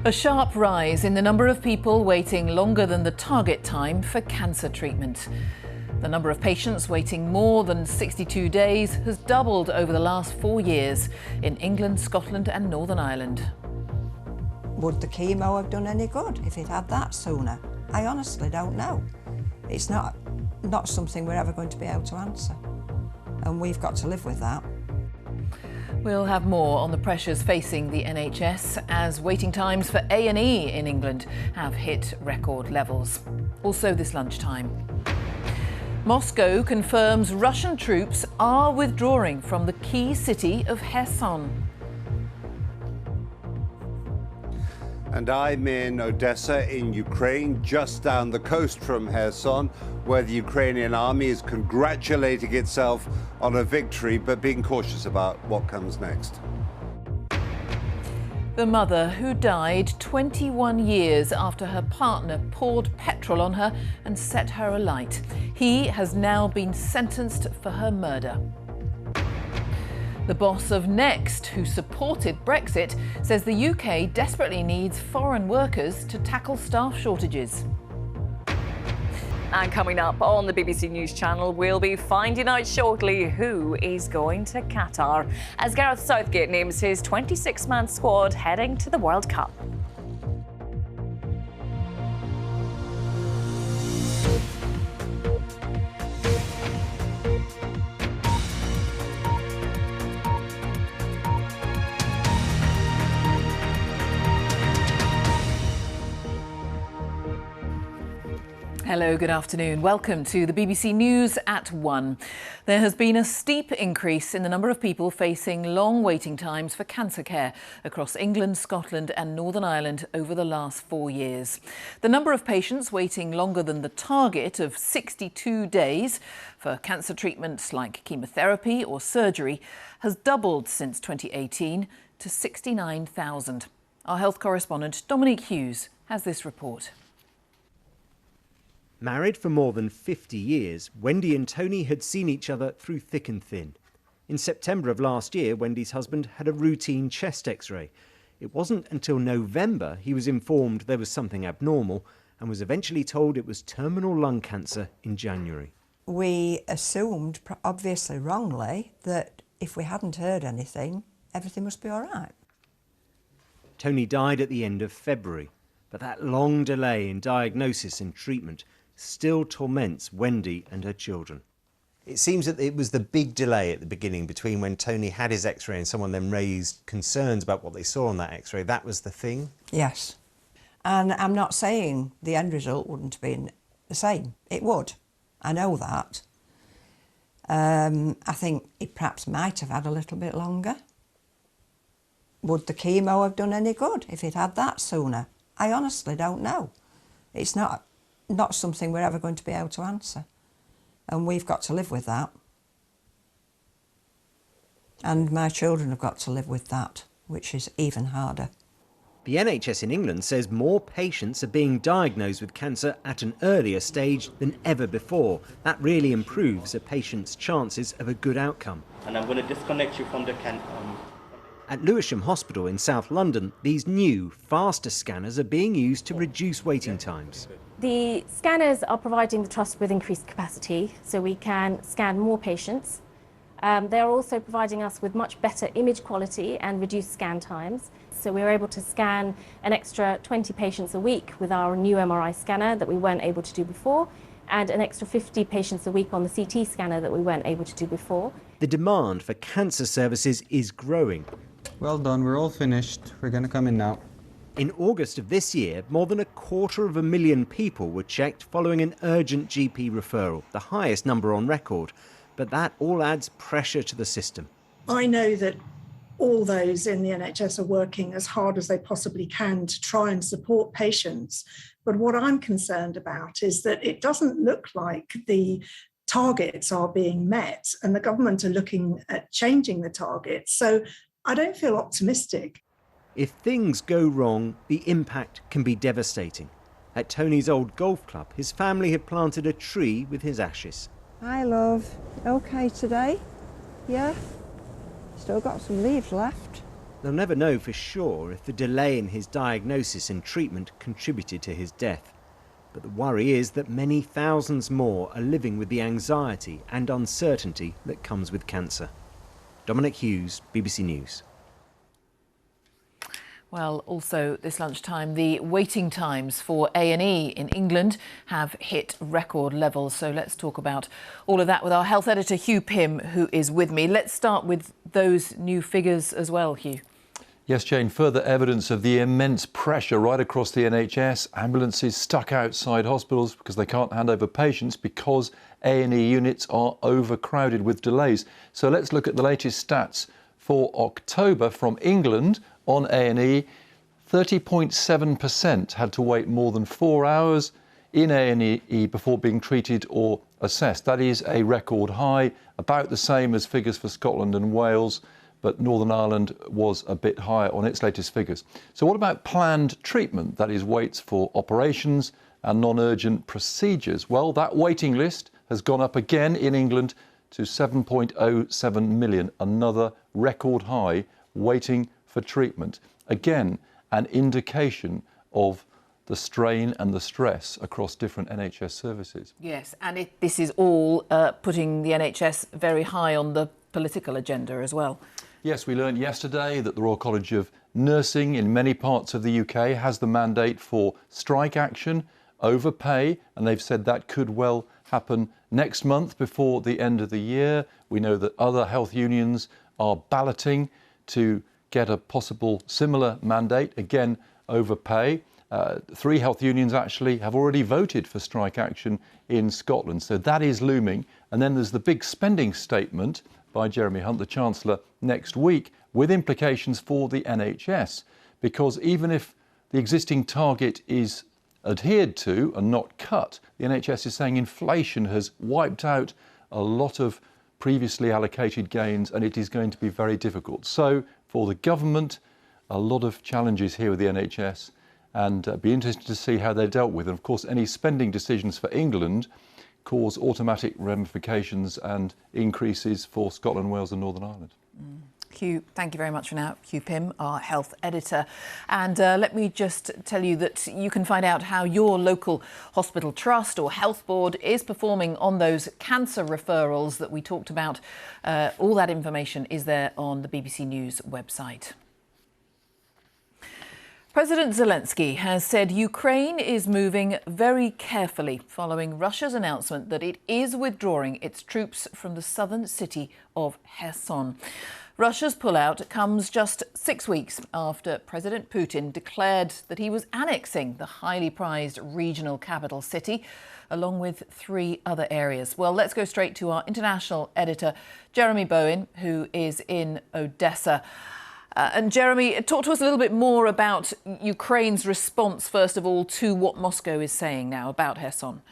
A sharp rise in the number of people waiting longer than the target time for cancer treatment. The number of patients waiting more than 62 days has doubled over the last 4 years in England, Scotland and Northern Ireland. Would the chemo have done any good if it had that sooner? I honestly don't know. It's not something we're ever going to be able to answer. And we've got to live with that. We'll have more on the pressures facing the NHS as waiting times for A&E in England have hit record levels. Also this lunchtime. Moscow confirms Russian troops are withdrawing from the key city of Kherson. And I'm in Odessa in Ukraine, just down the coast from Kherson, where the Ukrainian army is congratulating itself on a victory, but being cautious about what comes next. The mother who died 21 years after her partner poured petrol on her and set her alight. He has now been sentenced for her murder. The boss of Next, who supported Brexit, says the UK desperately needs foreign workers to tackle staff shortages. And coming up on the BBC News Channel, we'll be finding out shortly who is going to Qatar as Gareth Southgate names his 26-man squad heading to the World Cup. Hello, good afternoon. Welcome to the BBC News at 1. There has been a steep increase in the number of people facing long waiting times for cancer care across England, Scotland and Northern Ireland over the last 4 years. The number of patients waiting longer than the target of 62 days for cancer treatments like chemotherapy or surgery has doubled since 2018 to 69,000. Our health correspondent Dominique Hughes has this report. Married for more than 50 years, Wendy and Tony had seen each other through thick and thin. In September of last year, Wendy's husband had a routine chest x-ray. It wasn't until November he was informed there was something abnormal and was eventually told it was terminal lung cancer in January. We assumed, obviously wrongly, that if we hadn't heard anything, everything must be all right. Tony died at the end of February, but that long delay in diagnosis and treatment still torments Wendy and her children. It seems that it was the big delay at the beginning between when Tony had his x-ray and someone then raised concerns about what they saw on that x-ray. That was the thing? Yes. And I'm not saying the end result wouldn't have been the same. It would. I know that. I think it perhaps might have had a little bit longer. Would the chemo have done any good if it had that sooner? I honestly don't know. It's not something we're ever going to be able to answer. And we've got to live with that. And my children have got to live with that, which is even harder. The NHS in England says more patients are being diagnosed with cancer at an earlier stage than ever before. That really improves a patient's chances of a good outcome. And I'm going to disconnect you from the At Lewisham Hospital in South London, these new, faster scanners are being used to reduce waiting times. The scanners are providing the Trust with increased capacity, so we can scan more patients. They are also providing us with much better image quality and reduced scan times. So we're able to scan an extra 20 patients a week with our new MRI scanner that we weren't able to do before, and an extra 50 patients a week on the CT scanner that we weren't able to do before. The demand for cancer services is growing. Well done, we're all finished. We're going to come in now. In August of this year, more than 250,000 people were checked following an urgent GP referral, the highest number on record. But that all adds pressure to the system. I know that all those in the NHS are working as hard as they possibly can to try and support patients. But what I'm concerned about is that it doesn't look like the targets are being met and the government are looking at changing the targets. So I don't feel optimistic. If things go wrong, the impact can be devastating. At Tony's old golf club, his family have planted a tree with his ashes. Hi, love. Okay today? Yeah? Still got some leaves left. They'll never know for sure if the delay in his diagnosis and treatment contributed to his death. But the worry is that many thousands more are living with the anxiety and uncertainty that comes with cancer. Dominic Hughes, BBC News. Well, also this lunchtime, the waiting times for A&E in England have hit record levels. So let's talk about all of that with our health editor, Hugh Pym, who is with me. Let's start with those new figures as well, Hugh. Yes, Jane, further evidence of the immense pressure right across the NHS. Ambulances stuck outside hospitals because they can't hand over patients because A&E units are overcrowded with delays. So let's look at the latest stats for October from England on A&E. 30.7% had to wait more than 4 hours in A&E before being treated or assessed. That is a record high, about the same as figures for Scotland and Wales, but Northern Ireland was a bit higher on its latest figures. So what about planned treatment, that is waits for operations and non-urgent procedures? Well, that waiting list has gone up again in England to 7.07 million, another record high waiting for treatment. Again, an indication of the strain and the stress across different NHS services. Yes, and this is all putting the NHS very high on the political agenda as well. Yes, we learned yesterday that the Royal College of Nursing in many parts of the UK has the mandate for strike action over pay, and they've said that could well happen next month before the end of the year. We know that other health unions are balloting to get a possible similar mandate, again over pay. 3 health unions actually have already voted for strike action in Scotland, so that is looming. And then there's the big spending statement by Jeremy Hunt, the Chancellor, next week, with implications for the NHS, because even if the existing target is adhered to and not cut, the NHS is saying inflation has wiped out a lot of previously allocated gains, and it is going to be very difficult. So for the government, a lot of challenges here with the NHS, and be interested to see how they're dealt with. And of course, any spending decisions for England cause automatic ramifications and increases for Scotland, Wales and Northern Ireland. Hugh, thank you very much for now. Hugh Pym, our health editor. And let me just tell you that you can find out how your local hospital trust or health board is performing on those cancer referrals that we talked about. All that information is there on the BBC News website. President Zelensky has said Ukraine is moving very carefully following Russia's announcement that it is withdrawing its troops from the southern city of Kherson. Russia's pullout comes just 6 weeks after President Putin declared that he was annexing the highly prized regional capital city, along with 3 other areas. Well, let's go straight to our international editor, Jeremy Bowen, who is in Odessa. And Jeremy, talk to us a little bit more about Ukraine's response, first of all, to what Moscow is saying now about Kherson.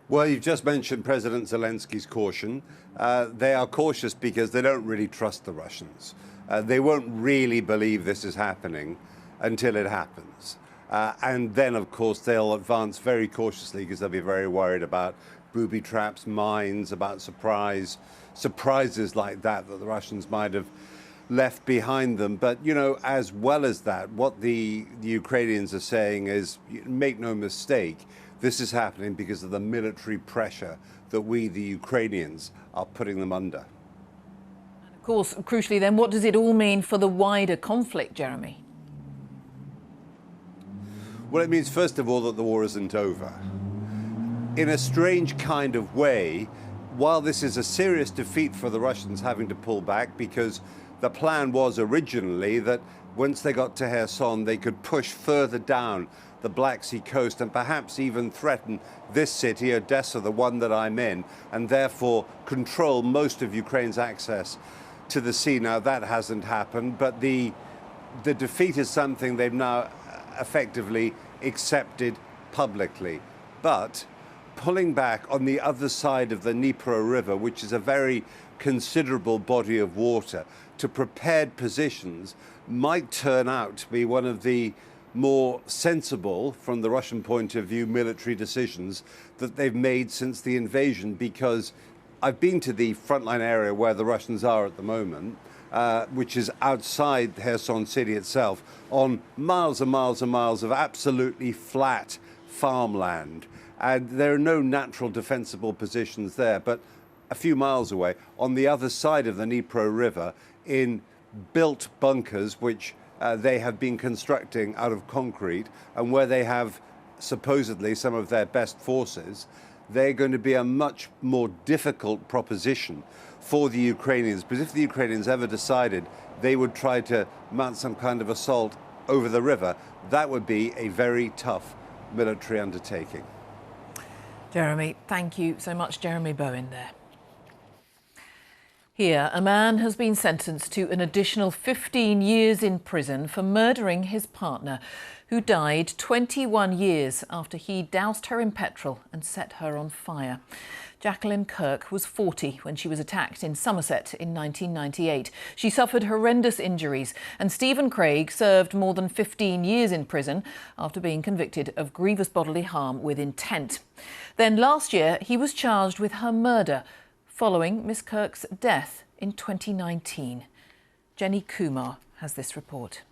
Well, you've just mentioned President Zelensky's caution. They are cautious because they don't really trust the Russians. They won't really believe this is happening until it happens. And then, of course, they'll advance very cautiously because they'll be very worried about booby traps, mines, about surprises like that the Russians might have left behind them. But, you know, as well as that, what the Ukrainians are saying is, make no mistake, this is happening because of the military pressure that we, the Ukrainians, are putting them under. And of course, crucially then, what does it all mean for the wider conflict, Jeremy? Well, it means, first of all, that the war isn't over. In a strange kind of way, while this is a serious defeat for the Russians having to pull back, because the plan was originally that once they got to Kherson, they could push further down the Black Sea coast and perhaps even threaten this city, Odessa, the one that I'm in, and therefore control most of Ukraine's access to the sea. Now, that hasn't happened, but the defeat is something they've now effectively accepted publicly. But pulling back on the other side of the Dnipro River, which is a very considerable body of water, to prepared positions might turn out to be one of the more sensible, from the Russian point of view, military decisions that they've made since the invasion, because I've been to the frontline area where the Russians are at the moment, which is outside Kherson city itself, on miles and miles and miles of absolutely flat farmland. And there are no natural defensible positions there, but a few miles away, on the other side of the Dnipro River, in built bunkers which they have been constructing out of concrete, and where they have supposedly some of their best forces, they're going to be a much more difficult proposition for the Ukrainians. But if the Ukrainians ever decided they would try to mount some kind of assault over the river, that would be a very tough military undertaking. Jeremy, thank you so much. Jeremy Bowen there. Here, a man has been sentenced to an additional 15 years in prison for murdering his partner, who died 21 years after he doused her in petrol and set her on fire. Jacqueline Kirk was 40 when she was attacked in Somerset in 1998. She suffered horrendous injuries, and Stephen Craig served more than 15 years in prison after being convicted of grievous bodily harm with intent. Then last year, he was charged with her murder following Miss Kirk's death in 2019. Jenny Kumar has this report.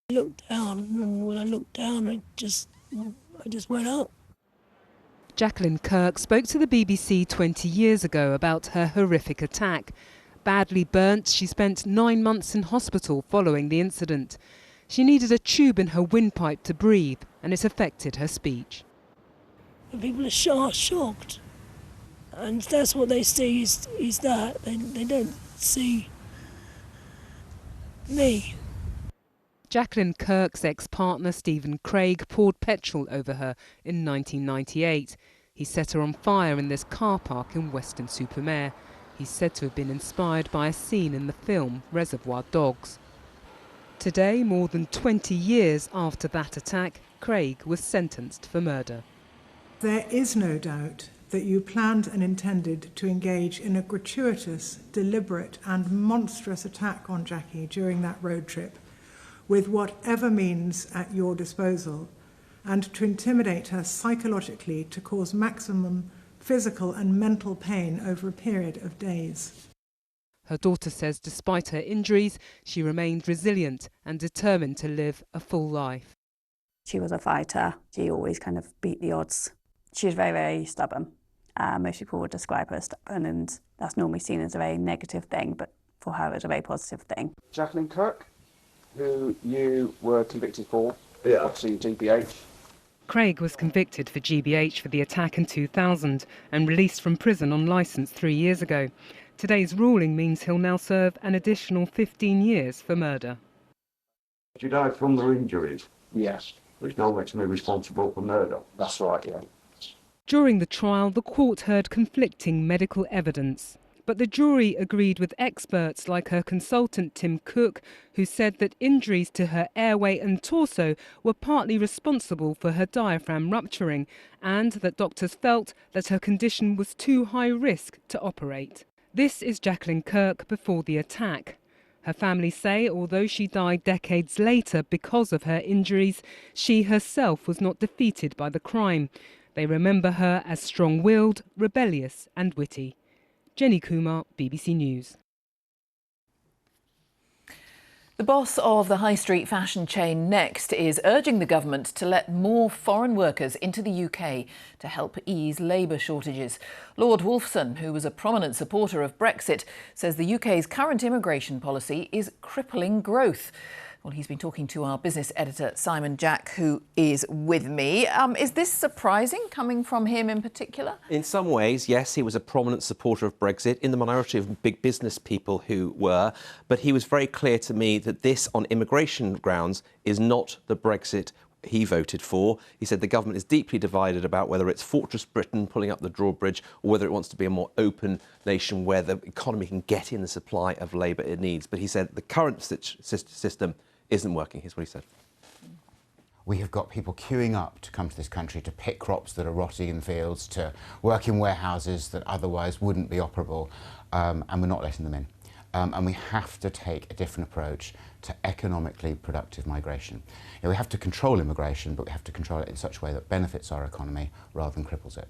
I looked down, and when I looked down, I just went up. Jacqueline Kirk spoke to the BBC 20 years ago about her horrific attack. Badly burnt, she spent 9 months in hospital following the incident. She needed a tube in her windpipe to breathe, and it affected her speech. People are shocked, and that's what they see is that. They don't see me. Jacqueline Kirk's ex-partner Stephen Craig poured petrol over her in 1998. He set her on fire in this car park in Weston-super-Mare. He's said to have been inspired by a scene in the film Reservoir Dogs. Today, more than 20 years after that attack, Craig was sentenced for murder. There is no doubt that you planned and intended to engage in a gratuitous, deliberate and monstrous attack on Jackie during that road trip, with whatever means at your disposal, and to intimidate her psychologically to cause maximum physical and mental pain over a period of days. Her daughter says despite her injuries, she remained resilient and determined to live a full life. She was a fighter. She always kind of beat the odds. She was very, very stubborn. Most people would describe her as stubborn, and that's normally seen as a very negative thing, but for her it's a very positive thing. Jacqueline Kirk, who you were convicted for, obviously GBH. Craig was convicted for GBH for the attack in 2000 and released from prison on licence 3 years ago. Today's ruling means he'll now serve an additional 15 years for murder. She died from her injuries? Yes. Which now makes me responsible for murder? That's right, yeah. During the trial, the court heard conflicting medical evidence. But the jury agreed with experts like her consultant Tim Cook, who said that injuries to her airway and torso were partly responsible for her diaphragm rupturing, and that doctors felt that her condition was too high risk to operate. This is Jacqueline Kirk before the attack. Her family say although she died decades later because of her injuries, she herself was not defeated by the crime. They remember her as strong-willed, rebellious and witty. Jenny Kumar, BBC News. The boss of the high street fashion chain Next is urging the government to let more foreign workers into the UK to help ease labour shortages. Lord Wolfson, who was a prominent supporter of Brexit, says the UK's current immigration policy is crippling growth. Well, he's been talking to our business editor, Simon Jack, who is with me. Is this surprising, coming from him in particular? In some ways, yes, he was a prominent supporter of Brexit, in the minority of big business people who were. But he was very clear to me that this, on immigration grounds, is not the Brexit he voted for. He said the government is deeply divided about whether it's Fortress Britain pulling up the drawbridge or whether it wants to be a more open nation where the economy can get in the supply of labour it needs. But he said the current system isn't working. Here's what he said. We have got people queuing up to come to this country to pick crops that are rotting in fields, to work in warehouses that otherwise wouldn't be operable, and we're not letting them in. And we have to take a different approach to economically productive migration. You know, we have to control immigration, but we have to control it in such a way that benefits our economy rather than cripples it.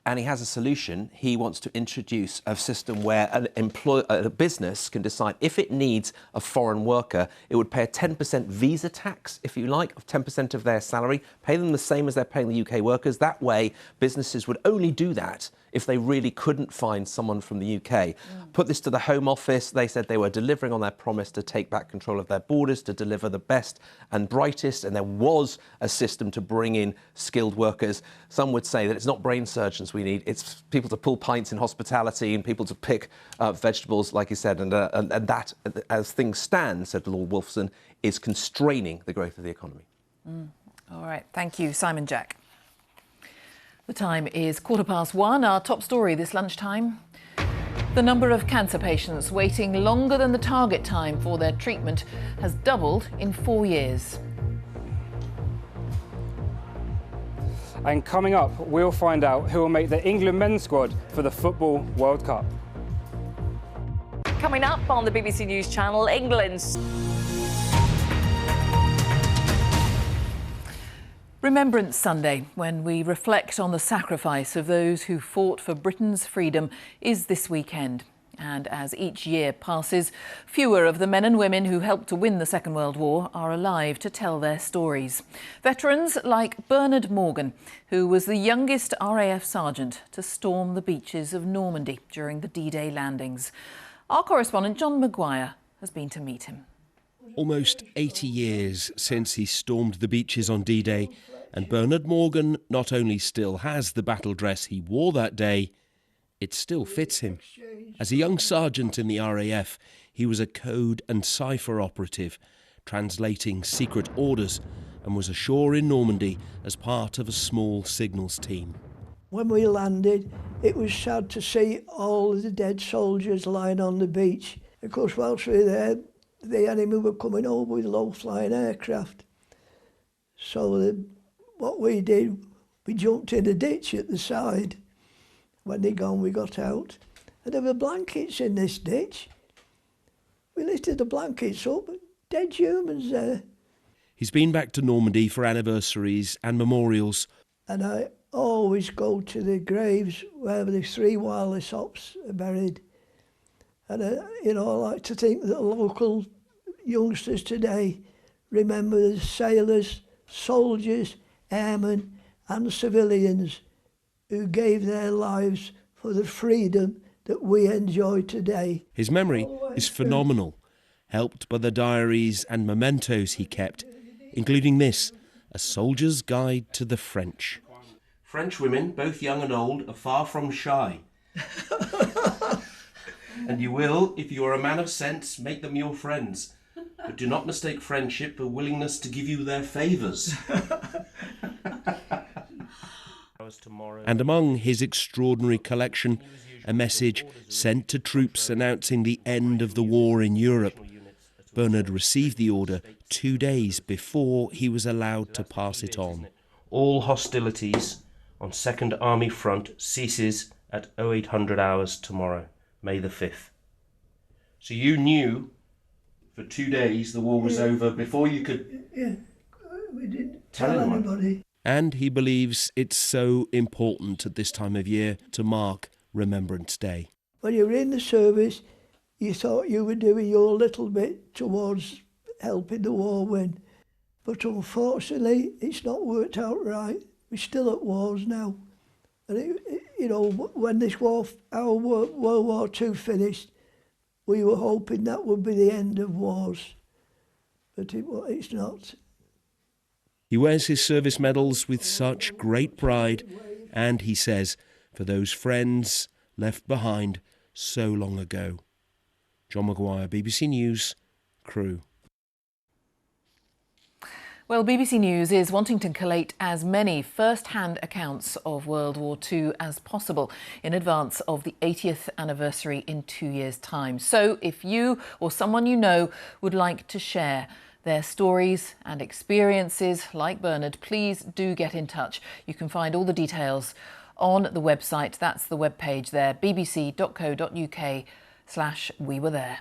and he has a solution. He wants to introduce a system where a business can decide if it needs a foreign worker, it would pay a 10% visa tax, if you like, of 10% of their salary, pay them the same as they're paying the UK workers. That way, businesses would only do that if they really couldn't find someone from the UK. Put this to the Home Office. They said they were delivering on their promise to take back control of their borders, to deliver the best and brightest, and there was a system to bring in skilled workers. Some would say that it's not brain surgeons we need, it's people to pull pints in hospitality and people to pick vegetables, like you said, and that, as things stand, said Lord Wolfson, is constraining the growth of the economy. All right, thank you, Simon Jack. The time is 1:15. Our top story this lunchtime. The number of cancer patients waiting longer than the target time for their treatment has doubled in 4 years. And coming up, we'll find out who will make the England men's squad for the Football World Cup. Coming up on the BBC News Channel, England's... Remembrance Sunday, when we reflect on the sacrifice of those who fought for Britain's freedom, is this weekend. And as each year passes, fewer of the men and women who helped to win the Second World War are alive to tell their stories. Veterans like Bernard Morgan, who was the youngest RAF sergeant to storm the beaches of Normandy during the D-Day landings. Our correspondent John Maguire has been to meet him. Almost 80 years since he stormed the beaches on D-Day, and Bernard Morgan not only still has the battle dress he wore that day, it still fits him. As a young sergeant in the RAF, he was a code and cipher operative, translating secret orders, and was ashore in Normandy as part of a small signals team. When we landed, it was sad to see all the dead soldiers lying on the beach. Of course, whilst we were there, the enemy were coming over with low-flying aircraft. So what we did, we jumped in a ditch at the side. When they gone, we got out. And there were blankets in this ditch. We lifted the blankets up, dead humans there. He's been back to Normandy for anniversaries and memorials. And I always go to the graves where the 3 wireless ops are buried. And, I like to think that local youngsters today remember the sailors, soldiers, airmen and civilians who gave their lives for the freedom that we enjoy today. His memory is phenomenal, helped by the diaries and mementos he kept, including this, A Soldier's Guide to the French. French women, both young and old, are far from shy. And you will, if you are a man of sense, make them your friends. But do not mistake friendship for willingness to give you their favours. And among his extraordinary collection, a message sent to troops announcing the end of the war in Europe. Bernard received the order 2 days before he was allowed to pass it on. All hostilities on 2nd Army Front ceases at 0800 hours tomorrow, May the 5th. So you knew for 2 days the war was over before you could... Yeah, we didn't tell anybody. And he believes it's so important at this time of year to mark Remembrance Day. When you were in the service, you thought you were doing your little bit towards helping the war win. But unfortunately, it's not worked out right. We're still at wars now. And, when this war, our World War II finished, we were hoping that would be the end of wars. But it's not. He wears his service medals with such great pride, and he says, for those friends left behind so long ago. John Maguire, BBC News, Crewe. Well, BBC News is wanting to collate as many first-hand accounts of World War II as possible in advance of the 80th anniversary in 2 years' time. So if you or someone you know would like to share their stories and experiences like Bernard, please do get in touch. You can find all the details on the website. That's the webpage there, bbc.co.uk/we were there.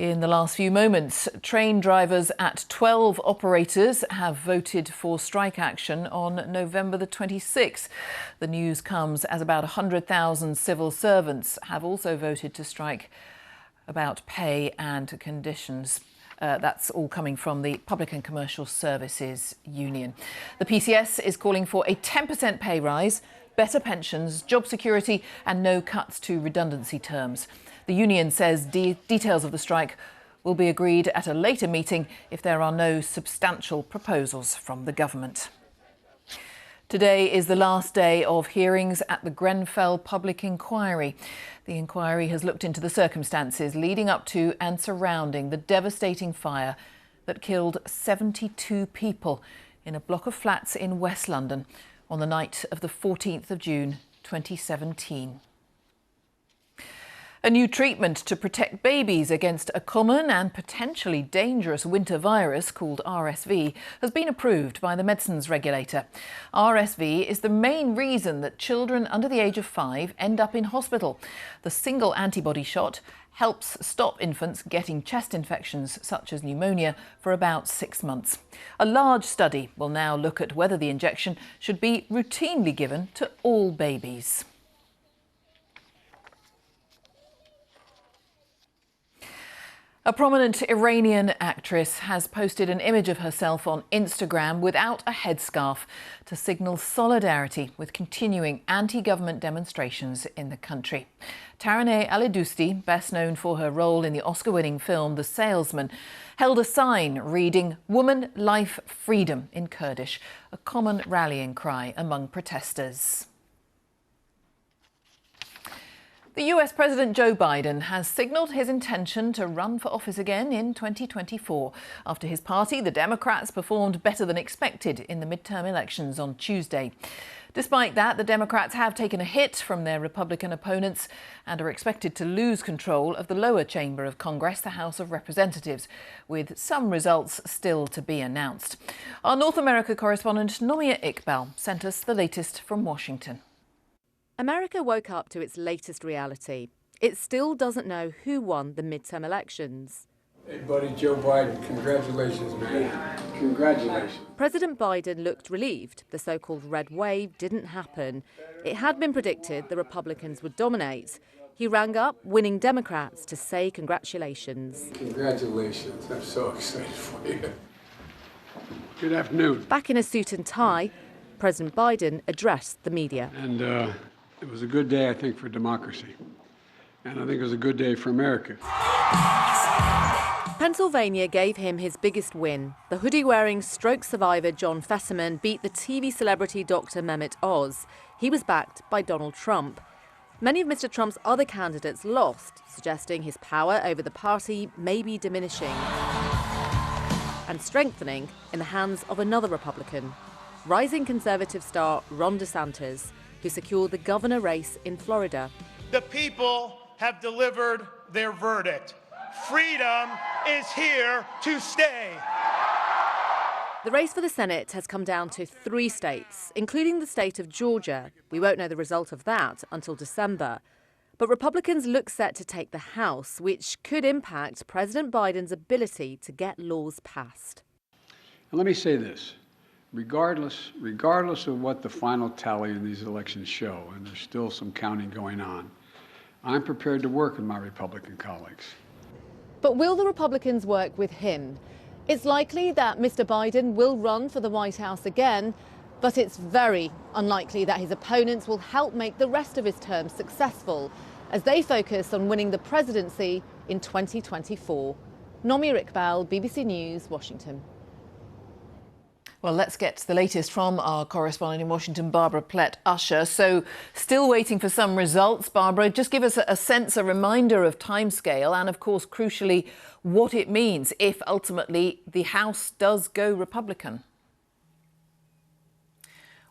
In the last few moments, train drivers at 12 operators have voted for strike action on November the 26th. The news comes as about 100,000 civil servants have also voted to strike about pay and conditions. That's all coming from the Public and Commercial Services Union. The PCS is calling for a 10% pay rise, better pensions, job security and no cuts to redundancy terms. The union says details of the strike will be agreed at a later meeting if there are no substantial proposals from the government. Today is the last day of hearings at the Grenfell Public Inquiry. The inquiry has looked into the circumstances leading up to and surrounding the devastating fire that killed 72 people in a block of flats in West London on the night of the 14th of June 2017. A new treatment to protect babies against a common and potentially dangerous winter virus called RSV has been approved by the medicines regulator. RSV is the main reason that children under the age of 5 end up in hospital. The single antibody shot helps stop infants getting chest infections such as pneumonia for about 6 months. A large study will now look at whether the injection should be routinely given to all babies. A prominent Iranian actress has posted an image of herself on Instagram without a headscarf to signal solidarity with continuing anti-government demonstrations in the country. Taraneh Alidoosti, best known for her role in the Oscar-winning film The Salesman, held a sign reading "Woman, Life, Freedom" in Kurdish, a common rallying cry among protesters. The US President Joe Biden has signalled his intention to run for office again in 2024 after his party, the Democrats, performed better than expected in the midterm elections on Tuesday. Despite that, the Democrats have taken a hit from their Republican opponents and are expected to lose control of the lower chamber of Congress, the House of Representatives, with some results still to be announced. Our North America correspondent Nomia Iqbal sent us the latest from Washington. America woke up to its latest reality. It still doesn't know who won the midterm elections. Hey, buddy, Joe Biden, congratulations, man. Congratulations. President Biden looked relieved. The so-called red wave didn't happen. It had been predicted the Republicans would dominate. He rang up winning Democrats to say congratulations. Congratulations. I'm so excited for you. Good afternoon. Back in a suit and tie, President Biden addressed the media. And it was a good day, I think, for democracy. And I think it was a good day for America. Pennsylvania gave him his biggest win. The hoodie-wearing stroke survivor John Fetterman beat the TV celebrity Dr. Mehmet Oz. He was backed by Donald Trump. Many of Mr. Trump's other candidates lost, suggesting his power over the party may be diminishing and strengthening in the hands of another Republican, rising conservative star Ron DeSantis, who secured the governor race in Florida. The people have delivered their verdict. Freedom is here to stay. The race for the Senate has come down to 3 states, including the state of Georgia. We won't know the result of that until December. But Republicans look set to take the House, which could impact President Biden's ability to get laws passed. And let me say this. Regardless of what the final tally in these elections show, and there's still some counting going on, I'm prepared to work with my Republican colleagues. But will the Republicans work with him? It's likely that Mr. Biden will run for the White House again, but it's very unlikely that his opponents will help make the rest of his term successful as they focus on winning the presidency in 2024. Nomia Iqbal, BBC News, Washington. Well, let's get the latest from our correspondent in Washington, Barbara Plett-Usher. So, still waiting for some results. Barbara, just give us a sense, a reminder of timescale and, of course, crucially, what it means if ultimately the House does go Republican.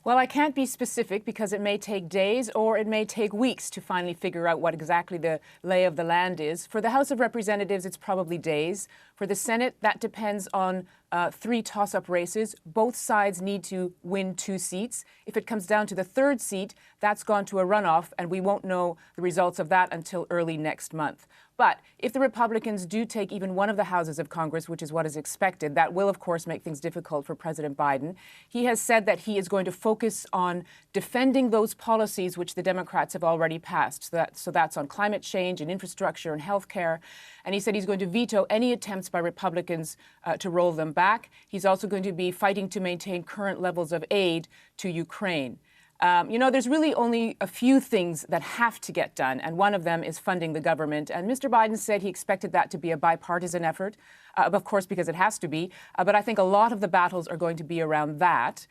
Well, I can't be specific because it may take days or it may take weeks to finally figure out what exactly the lay of the land is. For the House of Representatives, it's probably days. For the Senate, that depends on 3 toss-up races. Both sides need to win 2 seats. If it comes down to the 3rd seat, that's gone to a runoff, and we won't know the results of that until early next month. But if the Republicans do take even one of the houses of Congress, which is what is expected, that will, of course, make things difficult for President Biden. He has said that he is going to focus on defending those policies which the Democrats have already passed. So that's on climate change and infrastructure and health care. And he said he's going to veto any attempts by Republicans to roll them back. He's also going to be fighting to maintain current levels of aid to Ukraine. There's really only a few things that have to get done, and one of them is funding the government. And Mr. Biden said he expected that to be a bipartisan effort, of course, because it has to be. But I think a lot of the battles are going to be around that.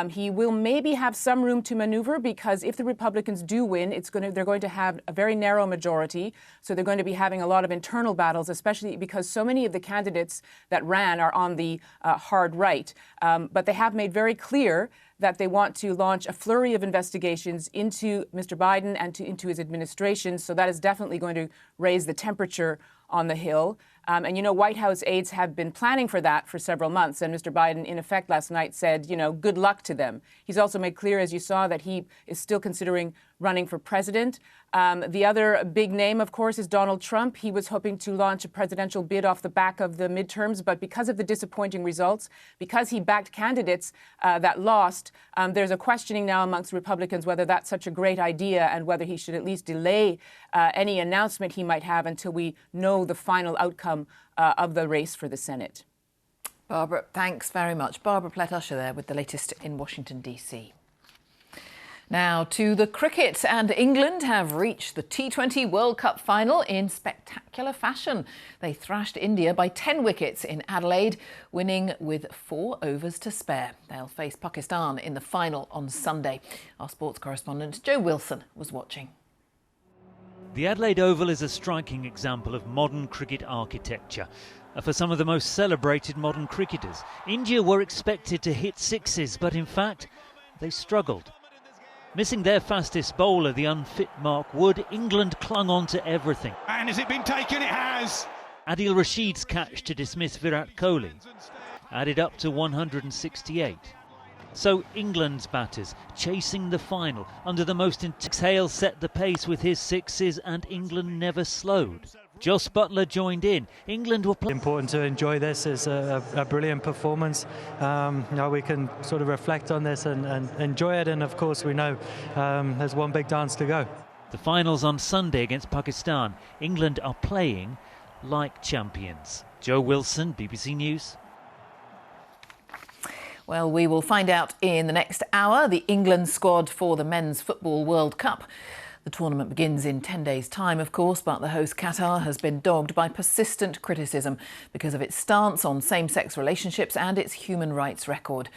He will maybe have some room to maneuver, because if the Republicans do win, they're going to have a very narrow majority. So they're going to be having a lot of internal battles, especially because so many of the candidates that ran are on the hard right. But they have made very clear that they want to launch a flurry of investigations into Mr. Biden and into his administration. So that is definitely going to raise the temperature on the Hill. White House aides have been planning for that for several months. And Mr. Biden, in effect, last night said, good luck to them. He's also made clear, as you saw, that he is still considering running for president. The other big name, of course, is Donald Trump. He was hoping to launch a presidential bid off the back of the midterms, but because of the disappointing results, because he backed candidates that lost, there's a questioning now amongst Republicans whether that's such a great idea and whether he should at least delay any announcement he might have until we know the final outcome of the race for the Senate. Barbara, thanks very much. Barbara Plett-Usher there with the latest in Washington, D.C. Now to the cricket, and England have reached the T20 World Cup final in spectacular fashion. They thrashed India by 10 wickets in Adelaide, winning with 4 overs to spare. They'll face Pakistan in the final on Sunday. Our sports correspondent Jo Wilson was watching. The Adelaide Oval is a striking example of modern cricket architecture. For some of the most celebrated modern cricketers, India were expected to hit sixes, but in fact, they struggled. Missing their fastest bowler, the unfit Mark Wood, England clung on to everything. And has it been taken? It has! Adil Rashid's catch to dismiss Virat Kohli added up to 168. So England's batters, chasing the final under the most intense Hale set the pace with his sixes, and England never slowed. Jos Buttler joined in. England were playing. Important to enjoy this. It's a brilliant performance. Now we can sort of reflect on this and enjoy it, and of course we know there's one big dance to go. The finals on Sunday against Pakistan. England are playing like champions. Jo Wilson, BBC News. Well, we will find out in the next hour the England squad for the Men's Football World Cup. The tournament begins in 10 days' time, of course, but the host Qatar has been dogged by persistent criticism because of its stance on same-sex relationships and its human rights record.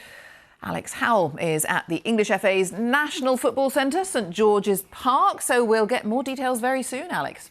Alex Howell is at the English FA's National Football Centre, St George's Park, so we'll get more details very soon, Alex.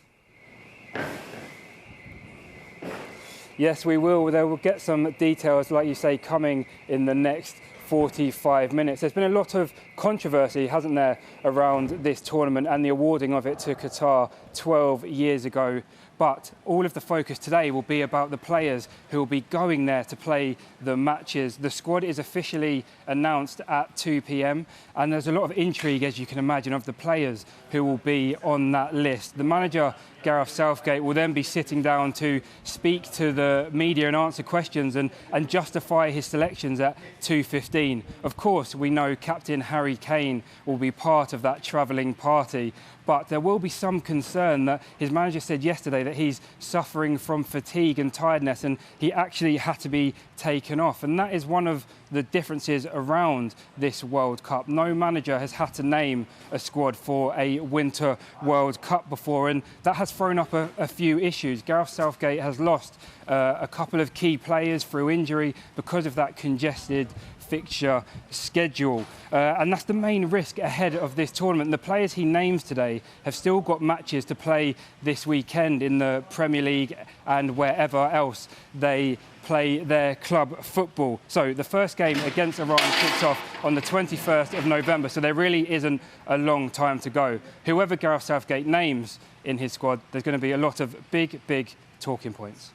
Yes, we will. They will get some details, like you say, coming in the next 45 minutes. There's been a lot of controversy, hasn't there, around this tournament and the awarding of it to Qatar 12 years ago. But all of the focus today will be about the players who will be going there to play the matches. The squad is officially announced at 2 p.m. and there's a lot of intrigue, as you can imagine, of the players who will be on that list. The manager, Gareth Southgate, will then be sitting down to speak to the media and answer questions and justify his selections at 2:15. Of course, we know Captain Harry Kane will be part of that travelling party, but there will be some concern that his manager said yesterday that he's suffering from fatigue and tiredness, and he actually had to be taken off. And that is one of the differences around this World Cup. No manager has had to name a squad for a Winter World Cup before, and that has thrown up a few issues. Gareth Southgate has lost a couple of key players through injury because of that congested fixture schedule, and that's the main risk ahead of this tournament. The players he names today have still got matches to play this weekend in the Premier League and wherever else they play their club football. So the first game against Iran kicks off on the 21st of November, so there really isn't a long time to go. Whoever Gareth Southgate names in his squad, there's going to be a lot of big talking points.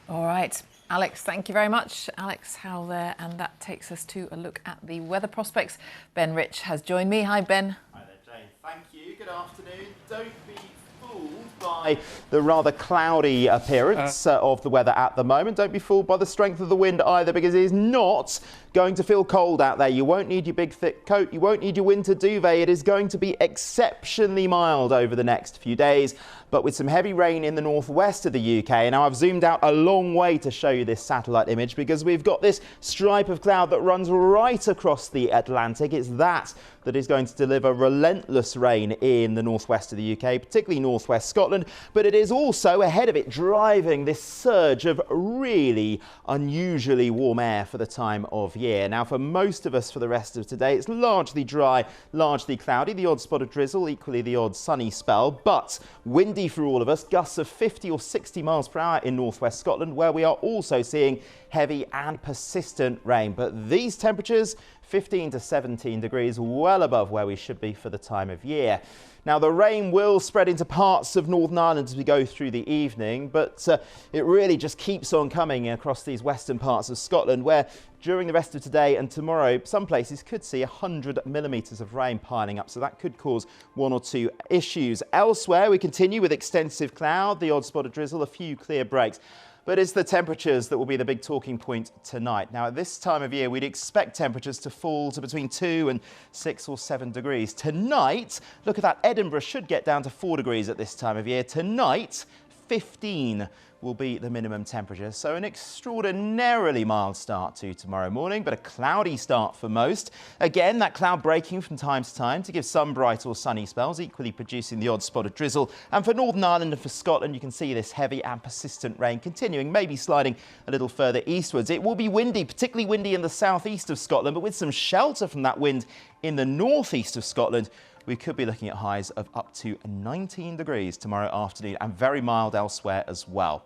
All right. Alex, thank you very much. Alex Howell there, and that takes us to a look at the weather prospects. Ben Rich has joined me. Hi, Ben. Hi there, Jane. Thank you. Good afternoon. Don't be fooled by the rather cloudy appearance of the weather at the moment. Don't be fooled by the strength of the wind either, because it is not going to feel cold out there. You won't need your big thick coat. You won't need your winter duvet. It is going to be exceptionally mild over the next few days, but with some heavy rain in the northwest of the UK. Now, I've zoomed out a long way to show you this satellite image because we've got this stripe of cloud that runs right across the Atlantic. It's that is going to deliver relentless rain in the northwest of the UK, particularly northwest Scotland, but it is also ahead of it driving this surge of really unusually warm air for the time of year. Now, for most of us for the rest of today, it's largely dry, largely cloudy, the odd spot of drizzle, equally the odd sunny spell, but windy for all of us, gusts of 50 or 60 miles per hour in northwest Scotland, where we are also seeing heavy and persistent rain. But these temperatures, 15 to 17 degrees, well above where we should be for the time of year. Now, the rain will spread into parts of Northern Ireland as we go through the evening, but it really just keeps on coming across these western parts of Scotland, where during the rest of today and tomorrow, some places could see 100 millimetres of rain piling up, so that could cause one or two issues. Elsewhere, we continue with extensive cloud, the odd spot of drizzle, a few clear breaks. But it's the temperatures that will be the big talking point tonight. Now, at this time of year, we'd expect temperatures to fall to between 2 and 6 or 7 degrees. Tonight, look at that, Edinburgh should get down to 4 degrees at this time of year. Tonight, 15 will be the minimum temperature. So an extraordinarily mild start to tomorrow morning, but a cloudy start for most. Again, that cloud breaking from time to time to give some bright or sunny spells, equally producing the odd spot of drizzle. And for Northern Ireland and for Scotland, you can see this heavy and persistent rain continuing, maybe sliding a little further eastwards. It will be windy, particularly windy in the southeast of Scotland, but with some shelter from that wind in the northeast of Scotland, we could be looking at highs of up to 19 degrees tomorrow afternoon and very mild elsewhere as well.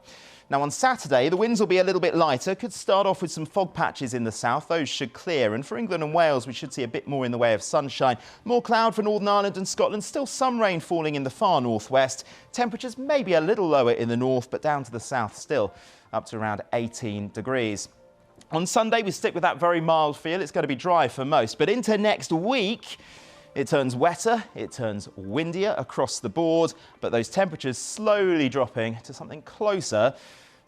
Now, on Saturday, the winds will be a little bit lighter. Could start off with some fog patches in the south. Those should clear. And for England and Wales, we should see a bit more in the way of sunshine. More cloud for Northern Ireland and Scotland. Still some rain falling in the far northwest. Temperatures maybe a little lower in the north, but down to the south still up to around 18 degrees. On Sunday, we stick with that very mild feel. It's going to be dry for most. But into next week, it turns wetter, it turns windier across the board, but those temperatures slowly dropping to something closer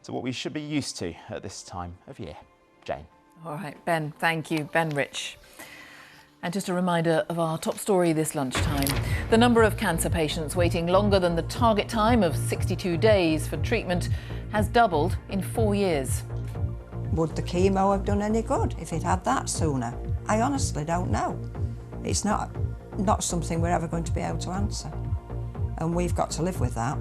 to what we should be used to at this time of year. Jane. All right, Ben, thank you. Ben Rich. And just a reminder of our top story this lunchtime. The number of cancer patients waiting longer than the target time of 62 days for treatment has doubled in 4 years. Would the chemo have done any good if it had that sooner? I honestly don't know. It's not something we're ever going to be able to answer. And we've got to live with that.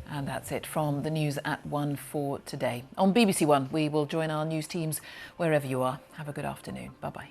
And that's it from the news at 1 for today. On BBC One, we will join our news teams wherever you are. Have a good afternoon. Bye-bye.